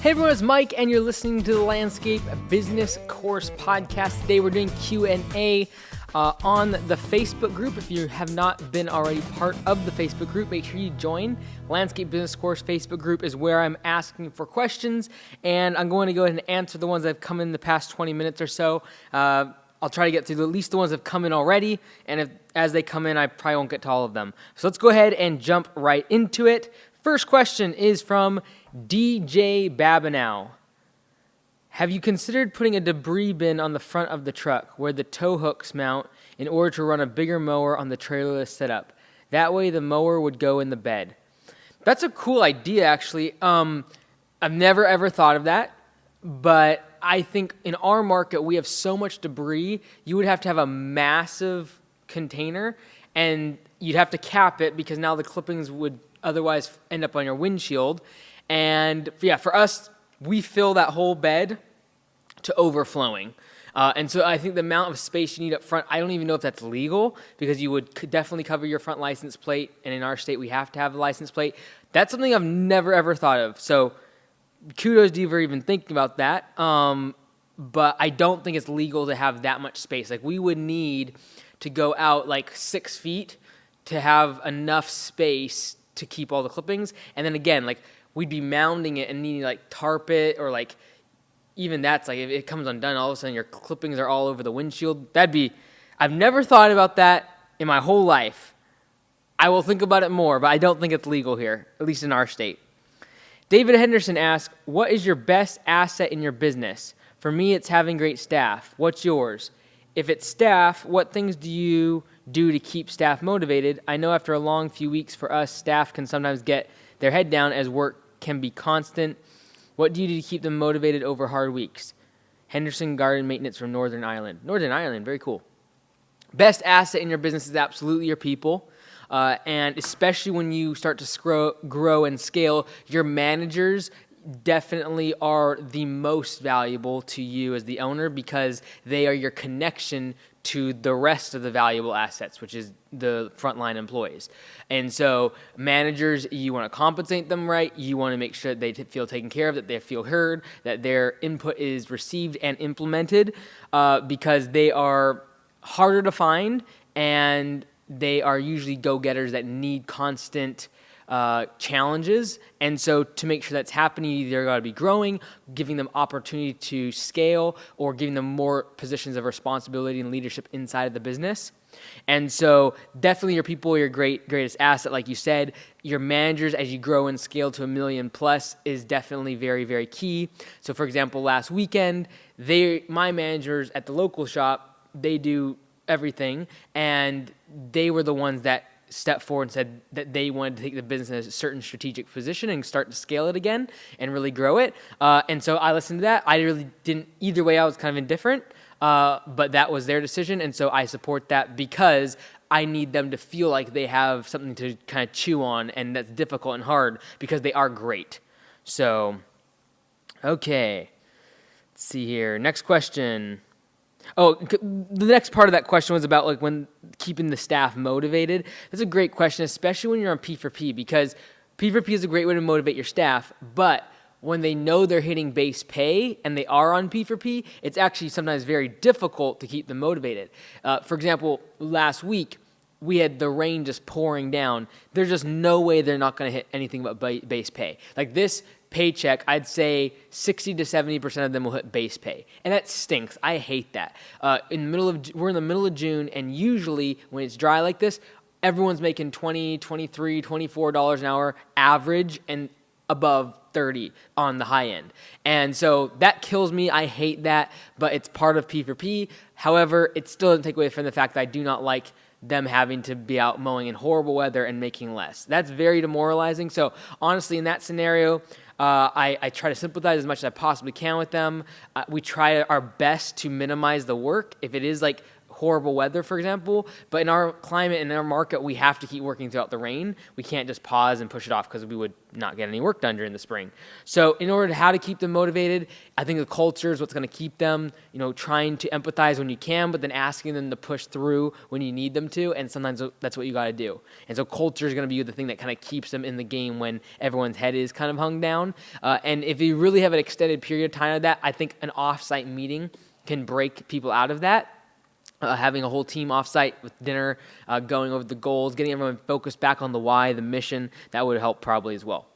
Hey everyone, it's Mike, and you're listening to the Landscape Business Course Podcast. Today we're doing Q&A on the Facebook group. If you have not been already part of the Facebook group, make sure you join. Landscape Business Course Facebook group is where I'm asking for questions, and I'm going to go ahead and answer the ones that have come in the past 20 minutes or so. I'll try to get through at least the ones that have come in already, and as they come in, I probably won't get to all of them. So let's go ahead and jump right into it. First question is from DJ Babinow. Have you considered putting a debris bin on the front of the truck where the tow hooks mount in order to run a bigger mower on the trailerless setup? That way the mower would go in the bed. That's a cool idea, actually. I've never ever thought of that, but I think in our market we have so much debris, you would have to have a massive container, and you'd have to cap it because now the clippings would otherwise end up on your windshield. And yeah, for us, we fill that whole bed to overflowing. And so I think the amount of space you need up front, I don't even know if that's legal, because you would definitely cover your front license plate. And in our state, we have to have a license plate. That's something I've never, ever thought of. So kudos to you for even thinking about that. But I don't think it's legal to have that much space. Like, we would need to go out like 6 feet to have enough space to keep all the clippings. And then again, like, we'd be mounting it and needing to like tarp it, or like even that's like if it comes undone, all of a sudden your clippings are all over the windshield. I've never thought about that in my whole life. I will think about it more, but I don't think it's legal here, at least in our state. David Henderson asks, what is your best asset in your business? For me, it's having great staff. What's yours? If it's staff, what things do you do to keep staff motivated? I know after a long few weeks for us, staff can sometimes get their head down as work can be constant. What do you do to keep them motivated over hard weeks? Henderson Garden Maintenance from Northern Ireland. Northern Ireland, very cool. Best asset in your business is absolutely your people. And especially when you start to grow and scale, your managers definitely are the most valuable to you as the owner, because they are your connection to the rest of the valuable assets, which is the frontline employees. And so managers, you want to compensate them right. You want to make sure that they feel taken care of, that they feel heard, that their input is received and implemented, because they are harder to find, and they are usually go-getters that need constant challenges. And so to make sure that's happening, you either got to be growing, giving them opportunity to scale, or giving them more positions of responsibility and leadership inside of the business. And so definitely your people are your greatest asset. Like you said, your managers, as you grow and scale to 1 million plus, is definitely very, very key. So for example, last weekend, my managers at the local shop, they do everything, and they were the ones that stepped forward and said that they wanted to take the business in a certain strategic position and start to scale it again and really grow it. And so I listened to that. I really didn't, either way I was kind of indifferent, but that was their decision. And so I support that, because I need them to feel like they have something to kind of chew on, and that's difficult and hard, because they are great. So, okay, let's see here. Next question. Oh, the next part of that question was about like when keeping the staff motivated. That's a great question, especially when you're on P4P, because P4P is a great way to motivate your staff. But when they know they're hitting base pay and they are on P4P, it's actually sometimes very difficult to keep them motivated. For example, last week, we had the rain just pouring down. There's just no way they're not going to hit anything but base pay. Like this paycheck, I'd say 60 to 70% of them will hit base pay. And that stinks. I hate that. We're in the middle of June, and usually when it's dry like this, everyone's making $20, $23, $24 an hour average, and above 30 on the high end. And so that kills me. I hate that, but it's part of P4P. However, it still doesn't take away from the fact that I do not like them having to be out mowing in horrible weather and making less. That's very demoralizing. So honestly, in that scenario, I try to sympathize as much as I possibly can with them. We try our best to minimize the work. If it is like horrible weather, for example. But in our climate, in our market, we have to keep working throughout the rain. We can't just pause and push it off because we would not get any work done during the spring. So in order to how to keep them motivated, I think the culture is what's going to keep them, trying to empathize when you can, but then asking them to push through when you need them to. And sometimes that's what you got to do. And so culture is going to be the thing that kind of keeps them in the game when everyone's head is kind of hung down. And if you really have an extended period of time of that, I think an off-site meeting can break people out of that. Having a whole team offsite with dinner, going over the goals, getting everyone focused back on the why, the mission, that would help probably as well.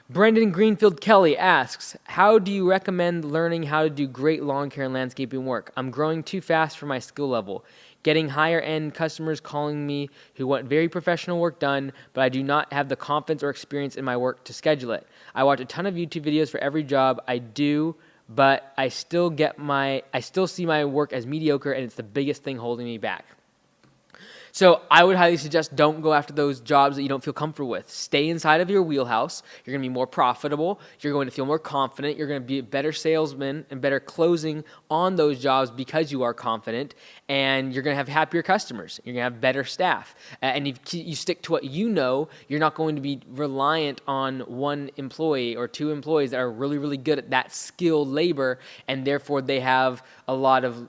Brendan Greenfield Kelly asks, how do you recommend learning how to do great lawn care and landscaping work? I'm growing too fast for my skill level. Getting higher end customers calling me who want very professional work done, but I do not have the confidence or experience in my work to schedule it. I watch a ton of YouTube videos for every job I do, but I still see my work as mediocre, and it's the biggest thing holding me back. So I would highly suggest don't go after those jobs that you don't feel comfortable with. Stay inside of your wheelhouse. You're going to be more profitable. You're going to feel more confident. You're going to be a better salesman and better closing on those jobs because you are confident. And you're going to have happier customers. You're going to have better staff. And if you stick to what you know, you're not going to be reliant on one employee or two employees that are really, really good at that skilled labor, and therefore they have a lot of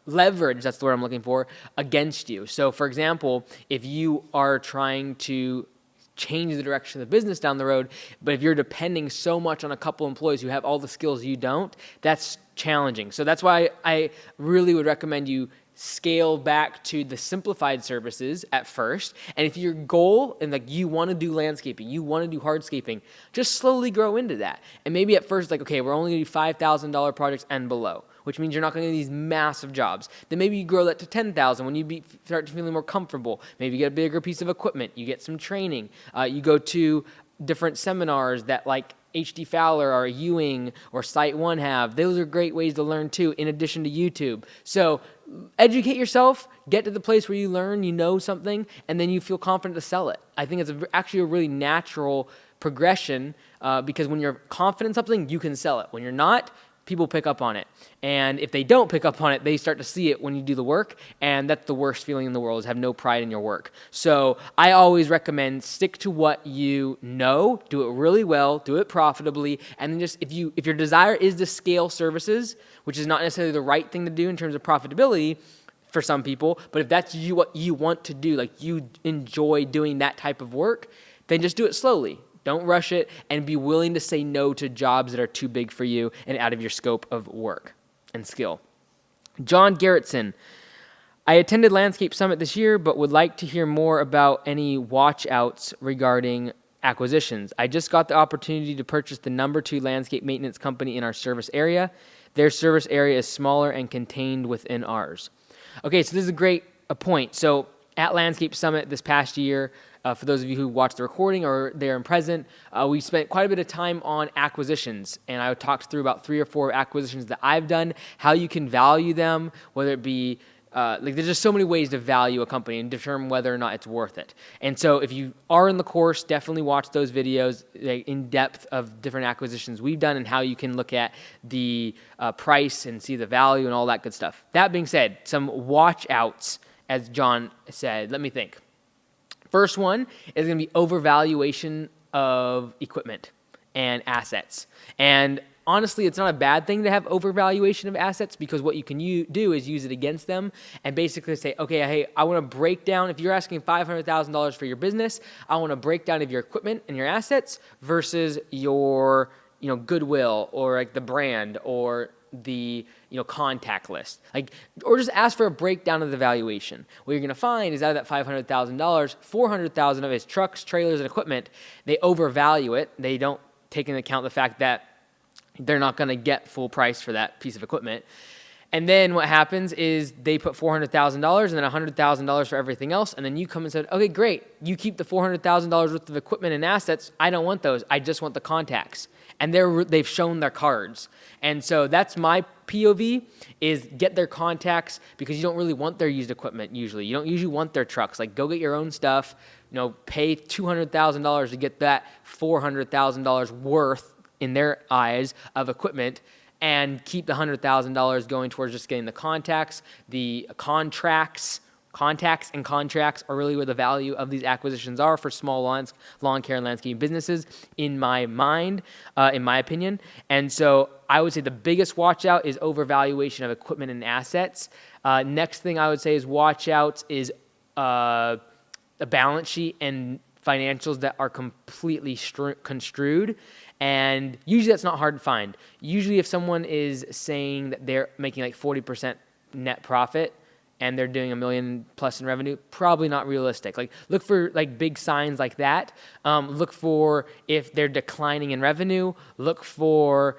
leverage, that's the word I'm looking for, against you. So for example, if you are trying to change the direction of the business down the road, but if you're depending so much on a couple employees who have all the skills you don't, that's challenging. So that's why I really would recommend you scale back to the simplified services at first. And if your goal and you want to do landscaping, you want to do hardscaping, just slowly grow into that. And maybe at first okay, we're only going to do $5,000 projects and below, which means you're not going to get these massive jobs. Then maybe you grow that to $10,000 when you start feeling more comfortable. Maybe you get a bigger piece of equipment. You get some training. You go to different seminars that H.D. Fowler or Ewing or Site One have. Those are great ways to learn too, in addition to YouTube. So educate yourself, get to the place where you learn, you know something, and then you feel confident to sell it. I think it's actually a really natural progression because when you're confident in something, you can sell it. When you're not, people pick up on it. And if they don't pick up on it, they start to see it when you do the work, and that's the worst feeling in the world, is have no pride in your work. So I always recommend stick to what you know, do it really well, do it profitably, and then just if your desire is to scale services, which is not necessarily the right thing to do in terms of profitability for some people, but if that's what you want to do, you enjoy doing that type of work, then just do it slowly. Don't rush it, and be willing to say no to jobs that are too big for you and out of your scope of work and skill. John Garrettson, I attended Landscape Summit this year, but would like to hear more about any watch outs regarding acquisitions. I just got the opportunity to purchase the number 2 landscape maintenance company in our service area. Their service area is smaller and contained within ours. Okay, so this is a great point. So at Landscape Summit this past year, for those of you who watched the recording or there and present, we spent quite a bit of time on acquisitions, and I talked through about 3 or 4 acquisitions that I've done, how you can value them, whether it be there's just so many ways to value a company and determine whether or not it's worth it. And so if you are in the course, definitely watch those videos in depth of different acquisitions we've done and how you can look at the price and see the value and all that good stuff. That being said, some watch outs, as John said. Let me think. First one is going to be overvaluation of equipment and assets. And honestly, it's not a bad thing to have overvaluation of assets, because what you can do is use it against them and basically say, okay, hey, I want to break down, if you're asking $500,000 for your business, I want to break down of your equipment and your assets versus your goodwill or the brand or the contact list, or just ask for a breakdown of the valuation. What you're going to find is out of that $500,000, $400,000 of it is trucks, trailers, and equipment. They overvalue it. They don't take into account the fact that they're not going to get full price for that piece of equipment. And then what happens is they put $400,000 and then $100,000 for everything else. And then you come and said, okay, great. You keep the $400,000 worth of equipment and assets. I don't want those. I just want the contacts. And they've shown their cards. And so that's my POV, is get their contacts, because you don't really want their used equipment usually. You don't usually want their trucks. Go get your own stuff, pay $200,000 to get that $400,000 worth in their eyes of equipment, and keep the $100,000 going towards just getting the contacts. The contacts and contracts are really where the value of these acquisitions are for small lawn care and landscaping businesses, in my opinion. And so I would say the biggest watch out is overvaluation of equipment and assets. Next thing I would say is watch out is a balance sheet and financials that are completely construed. And usually that's not hard to find. Usually if someone is saying that they're making like 40% net profit, and they're doing $1 million plus in revenue, probably not realistic. Like, look for like big signs like that. Look for if they're declining in revenue. Look for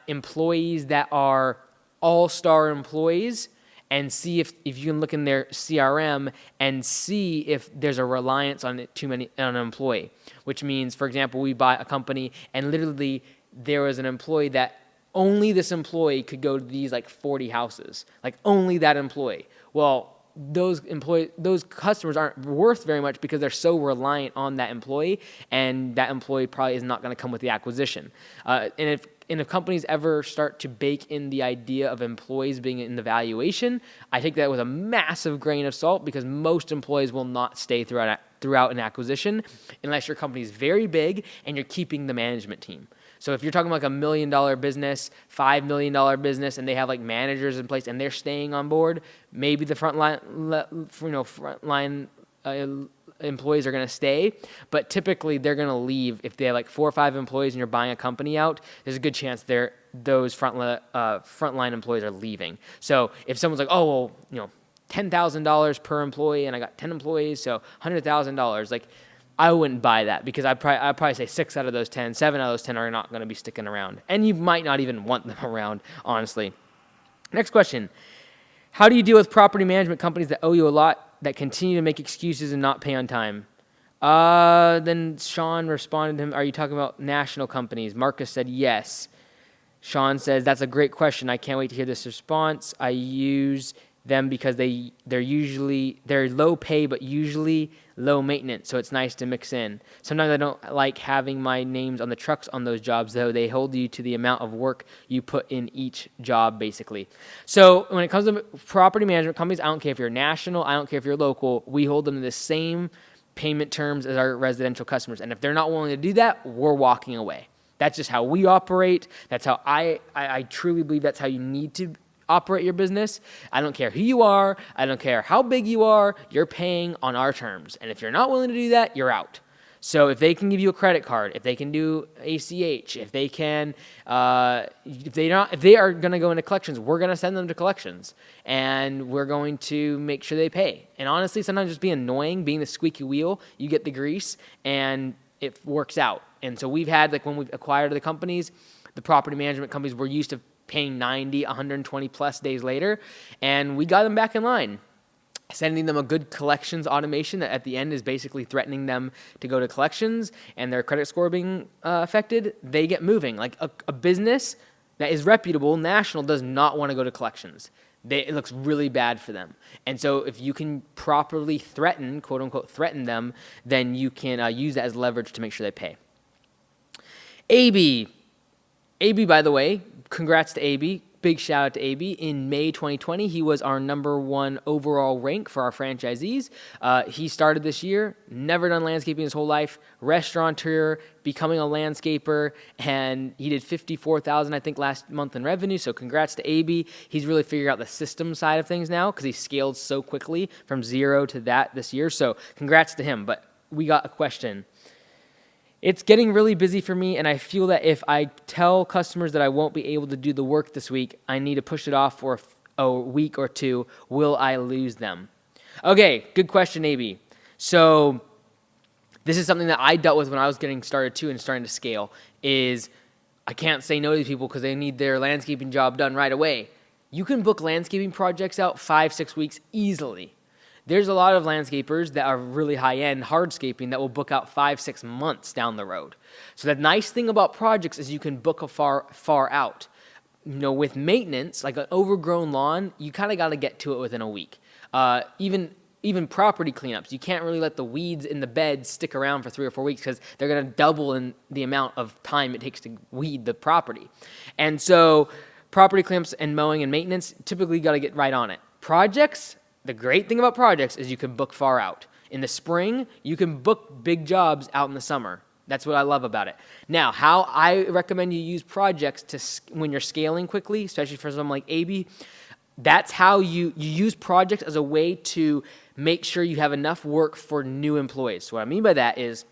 employees that are all-star employees, and see if you can look in their CRM and see if there's a reliance on an employee. Which means, for example, we buy a company and literally there was an employee that only this employee could go to these like 40 houses, like only that employee. Well, those customers aren't worth very much because they're so reliant on that employee, and that employee probably is not going to come with the acquisition. And if companies ever start to bake in the idea of employees being in the valuation, I take that with a massive grain of salt, because most employees will not stay throughout an acquisition unless your company is very big and you're keeping the management team. So if you're talking like $1 million business, $5 million business, and they have like managers in place and they're staying on board, maybe the frontline employees are going to stay, but typically they're going to leave. If they have like 4 or 5 employees and you're buying a company out, there's a good chance those frontline employees are leaving. So if someone's like, oh, well, $10,000 per employee, and I got 10 employees, so $100,000, like, I wouldn't buy that, because I'd probably say 6 out of those 10, 7 out of those 10 are not going to be sticking around. And you might not even want them around, honestly. Next question. How do you deal with property management companies that owe you a lot, that continue to make excuses and not pay on time? Then Sean responded to him, are you talking about national companies? Marcus said yes. Sean says, that's a great question. I can't wait to hear this response. I use them because they're low pay, but usually low maintenance, so it's nice to mix in. Sometimes I don't like having my names on the trucks on those jobs, though. They hold you to the amount of work you put in each job, basically. So when it comes to property management companies, I don't care if you're national, I don't care if you're local, we hold them to the same payment terms as our residential customers. And if they're not willing to do that, we're walking away. That's just how we operate. That's how I truly believe that's how you need to operate your business. I don't care who you are. I don't care how big you are. You're paying on our terms. And if you're not willing to do that, you're out. So if they can give you a credit card, if they can do ACH, if they can, if they are going to go into collections, we're going to send them to collections, and we're going to make sure they pay. And honestly, sometimes just being annoying, being the squeaky wheel, you get the grease, and it works out. And so we've had, like, when we've acquired the companies, the property management companies were used to paying 90, 120 plus days later, and we got them back in line. Sending them a good collections automation that at the end is basically threatening them to go to collections and their credit score being affected, they get moving. Like a business that is reputable, national, does not want to go to collections. It looks really bad for them. And so if you can properly threaten, quote unquote, threaten them, then you can use that as leverage to make sure they pay. AB, by the way, congrats to AB. Big shout out to AB. In May 2020, he was our #1 overall rank for our franchisees. He started this year, never done landscaping his whole life, restaurateur, becoming a landscaper, and he did $54,000, I think, last month in revenue. So congrats to AB. He's really figured out the system side of things now because he scaled so quickly from 0 to that this year. So congrats to him. But we got a question. It's getting really busy for me, and I feel that if I tell customers that I won't be able to do the work this week, I need to push it off for a week or two. Will I lose them? Okay, good question, AB. So this is something that I dealt with when I was getting started too and starting to scale, is I can't say no to these people because they need their landscaping job done right away. You can book landscaping projects out 5-6 weeks easily. There's a lot of landscapers that are really high-end hardscaping that will book out 5-6 months down the road. So the nice thing about projects is you can book a far out. With maintenance, like an overgrown lawn, you kind of got to get to it within a week. Even even property cleanups. You can't really let the weeds in the bed stick around for 3 or 4 weeks because they're going to double in the amount of time it takes to weed the property. And so property cleanups and mowing and maintenance, typically got to get right on it. Projects, the great thing about projects is you can book far out. In the spring, you can book big jobs out in the summer. That's what I love about it. Now, how I recommend you use projects when you're scaling quickly, especially for someone like AB, that's how you use projects as a way to make sure you have enough work for new employees. So what I mean by that is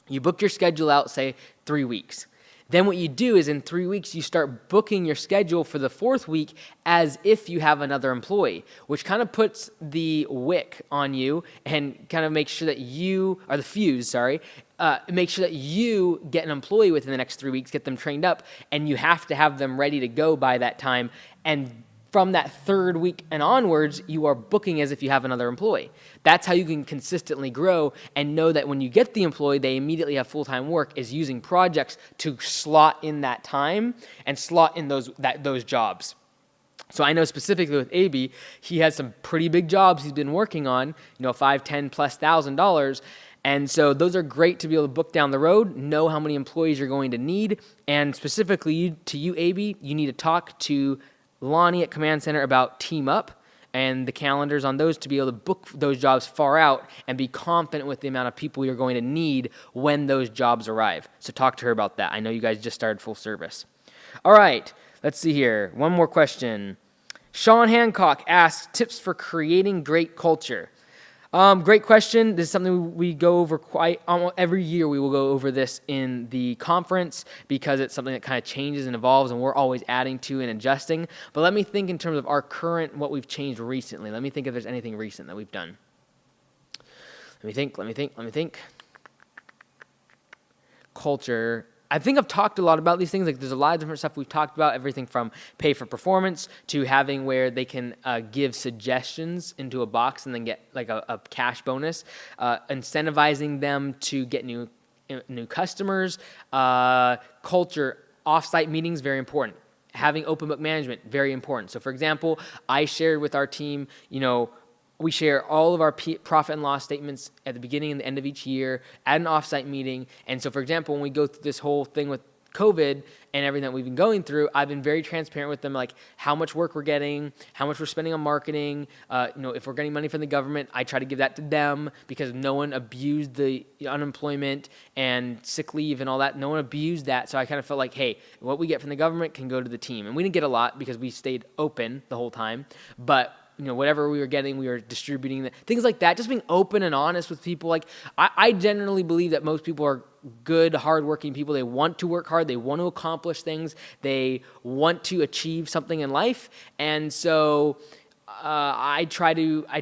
you book your schedule out, say, 3 weeks. Then what you do is in 3 weeks, you start booking your schedule for the 4th week as if you have another employee, which kind of puts the wick on you and kind of makes sure that you, or the fuse, make sure that you get an employee within the next 3 weeks, get them trained up, and you have to have them ready to go by that time. And from that 3rd week and onwards, you are booking as if you have another employee. That's how you can consistently grow and know that when you get the employee, they immediately have full-time work, is using projects to slot in that time and slot in those jobs. So I know specifically with AB, he has some pretty big jobs he's been working on, $5,000, $10,000+. And so those are great to be able to book down the road, know how many employees you're going to need, and specifically to you, AB, you need to talk to Lonnie at Command Center about Team Up and the calendars on those to be able to book those jobs far out and be confident with the amount of people you're going to need when those jobs arrive. So talk to her about that. I know you guys just started full service. All right, let's see here. One more question. Sean Hancock asks, tips for creating great culture. Great question. This is something we go over almost every year. We will go over this in the conference because it's something that kind of changes and evolves, and we're always adding to and adjusting. But let me think in terms of our current, what we've changed recently. Let me think if there's anything recent that we've done. Let me think. Culture. I think I've talked a lot about these things. Like, there's a lot of different stuff we've talked about, everything from pay for performance to having where they can give suggestions into a box and then get like a cash bonus, incentivizing them to get new customers, culture, offsite meetings, very important. Having open book management, very important. So for example, I shared with our team, we share all of our profit and loss statements at the beginning and the end of each year at an offsite meeting. And so, for example, when we go through this whole thing with COVID and everything that we've been going through, I've been very transparent with them, like how much work we're getting, how much we're spending on marketing. If we're getting money from the government, I try to give that to them because no one abused the unemployment and sick leave and all that. No one abused that. So I kind of felt like, hey, what we get from the government can go to the team. And we didn't get a lot because we stayed open the whole time. But whatever we were getting, we were distributing. Things like that, just being open and honest with people. Like, I generally believe that most people are good, hardworking people. They want to work hard. They want to accomplish things. They want to achieve something in life. And so I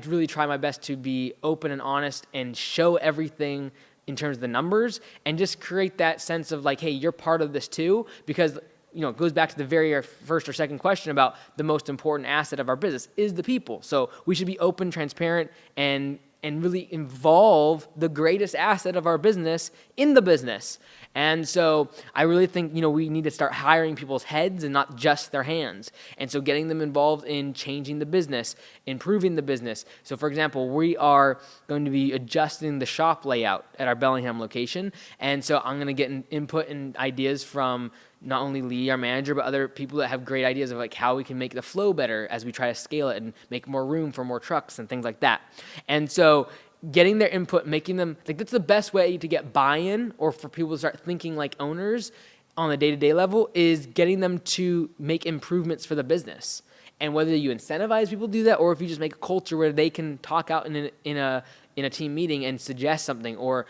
really try my best to be open and honest and show everything in terms of the numbers and just create that sense of like, hey, you're part of this too, because it goes back to the very first or second question about the most important asset of our business is the people. So we should be open, transparent, and really involve the greatest asset of our business in the business. And so I really think, we need to start hiring people's heads and not just their hands. And so getting them involved in changing the business, improving the business. So for example, we are going to be adjusting the shop layout at our Bellingham location. And so I'm going to get input and ideas from not only Lee, our manager, but other people that have great ideas of like how we can make the flow better as we try to scale it and make more room for more trucks and things like that. And so getting their input, making them, like that's the best way to get buy-in or for people to start thinking like owners on a day-to-day level is getting them to make improvements for the business. And whether you incentivize people to do that or if you just make a culture where they can talk out in a team meeting and suggest something or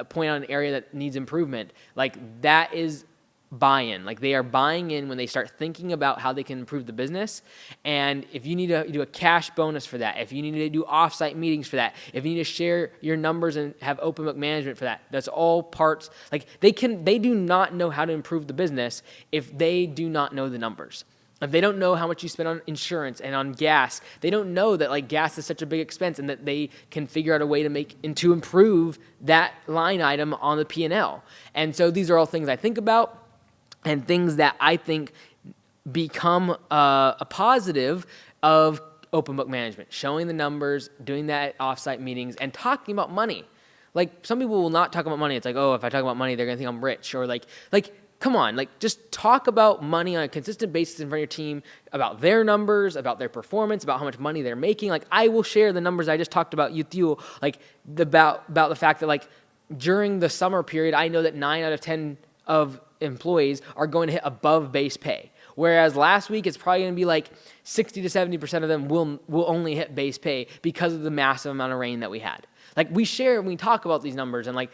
point out an area that needs improvement, like that is buy-in. Like they are buying in when they start thinking about how they can improve the business. And if you need to do a cash bonus for that, if you need to do offsite meetings for that, if you need to share your numbers and have open book management for that, that's all parts. Like they do not know how to improve the business if they do not know the numbers. If they don't know how much you spend on insurance and on gas, they don't know that like gas is such a big expense and that they can figure out a way to improve that line item on the P&L. And so these are all things I think about and things that I think become a positive of open book management, showing the numbers, doing that at offsite meetings, and talking about money. Like, some people will not talk about money. It's like, oh, if I talk about money, they're going to think I'm rich. Or like, come on, like, just talk about money on a consistent basis in front of your team, about their numbers, about their performance, about how much money they're making. Like, I will share the numbers I just talked about with you, like, about the fact that, like, during the summer period, I know that 9 out of 10 of employees are going to hit above base pay. Whereas last week, it's probably going to be like 60 to 70% of them will only hit base pay because of the massive amount of rain that we had. Like, we share and we talk about these numbers, and like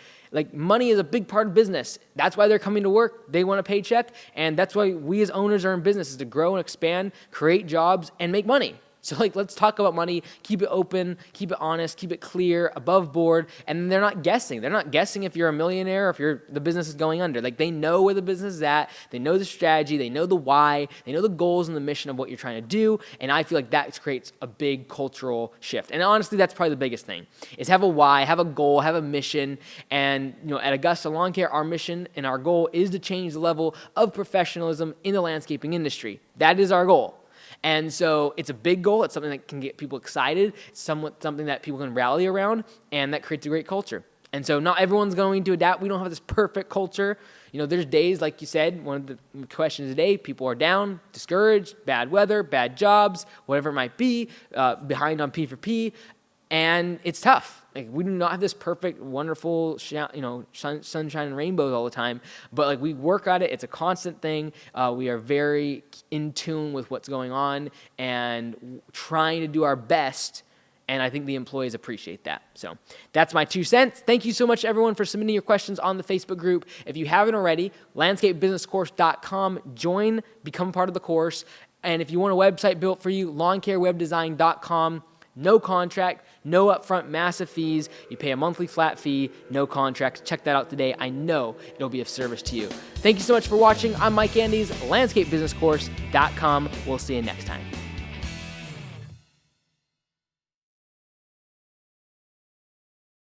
money is a big part of business. That's why they're coming to work. They want a paycheck, and that's why we as owners are in business, is to grow and expand, create jobs, and make money. So, like, let's talk about money, keep it open, keep it honest, keep it clear, above board, and they're not guessing. They're not guessing if you're a millionaire or if the business is going under. Like, they know where the business is at, they know the strategy, they know the why, they know the goals and the mission of what you're trying to do, and I feel like that creates a big cultural shift. And honestly, that's probably the biggest thing, is have a why, have a goal, have a mission, and, you know, at Augusta Lawn Care, our mission and our goal is to change the level of professionalism in the landscaping industry. That is our goal. And so it's a big goal. It's something that can get people excited. It's something that people can rally around, and that creates a great culture. And so not everyone's going to adapt. We don't have this perfect culture. You know, there's days, like you said, one of the questions today, people are down, discouraged, bad weather, bad jobs, whatever it might be, behind on P4P, and it's tough. Like, we do not have this perfect, wonderful, sunshine and rainbows all the time, but like, we work at it. It's a constant thing. We are very in tune with what's going on and trying to do our best. And I think the employees appreciate that. So that's my 2 cents. Thank you so much, everyone, for submitting your questions on the Facebook group. If you haven't already, landscapebusinesscourse.com, join, become part of the course. And if you want a website built for you, lawncarewebdesign.com. No contract, no upfront massive fees. You pay a monthly flat fee, no contract. Check that out today. I know it'll be of service to you. Thank you so much for watching. I'm Mike Andes, landscapebusinesscourse.com. We'll see you next time.